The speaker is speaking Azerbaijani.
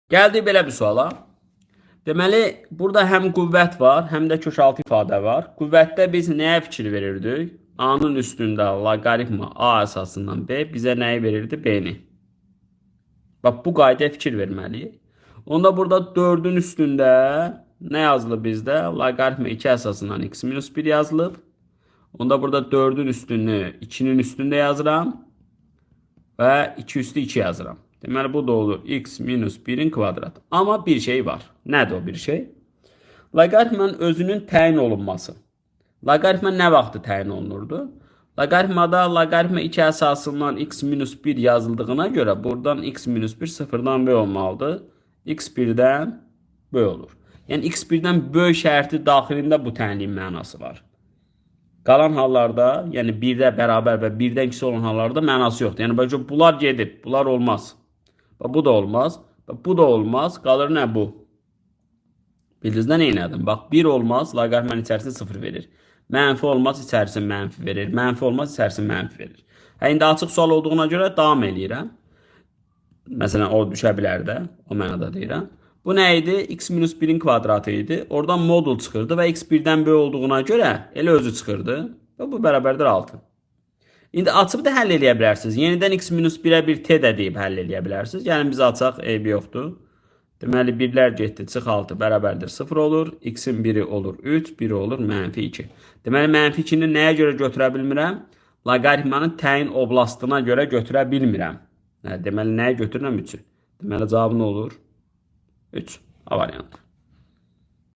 Gəldik belə bir suala. Deməli, burada həm qüvvət var, həm də kökaltı ifadə var. Qüvvətdə biz nəyə fikir verirdik? A-nın üstündə loqaritma A əsasından B bizə nəyi verirdi? B-ni. Bax, bu qaydaya fikir verməliyik. Onda burada 4-ün üstündə nə yazılıb bizdə? Loqaritma 2 əsasından x minus 1 yazılıb. Onda burada 4-ün üstünü 2-nin üstündə yazıram və 2 üstü 2 yazıram. Deməli, bu da olur x minus 1'in kvadratı. Amma bir şey var. Nədir o bir şey? Loqaritmanın özünün təyin olunması. Loqaritma nə vaxtı təyin olunurdu? Loqaritmada loqaritma 2 əsasından x minus 1 yazıldığına görə buradan x minus 1 sıfırdan böyük olmalıdır. X 1'dən böyük olur. Yəni x 1'dən böyük şərti daxilində bu təyinin mənası var. Qalan hallarda, yəni 1-də bərabər və 1-dən kiçik olan hallarda mənası yoxdur. Yəni bəlkə bunlar gedir, bunlar olmaz. Bu da olmaz, bu da olmaz. Qalır nə bu? Bildiniz nə elədim? Bax, 1 olmaz, loqaritmanın içərisində 0 verir. Mənfi olmaz, içərisində mənfi verir. Mənfi olmaz, içərisində mənfi verir. İndi açıq sual olduğuna görə davam eləyirəm. Məsələn, o düşə bilər də, o mənada deyirəm. Bu nə idi? X minus 1'in kvadratı idi. Oradan modul çıxırdı və x 1'dən böyük olduğuna görə elə özü çıxırdı. Və bu bərabərdir 6. İndi açıb da həll eləyə bilərsiniz. Yenidən x minus 1'ə bir t də deyib həll eləyə bilərsiniz. Yəni biz açaq, eybi yoxdur. Deməli, 1'lər getdi, çıx 6 bərabərdir 0 olur. X'in 1'i olur 3, 1'i olur mənfi 2. Deməli, mənfi 2'ni nəyə görə götürə bilmirəm? Loqaritmanın təyin oblastına görə götürə bilmirəm. Deməli, nəyə götürürəm? 3'ü. Deməli, cavabı nə olur? 3. A variantı.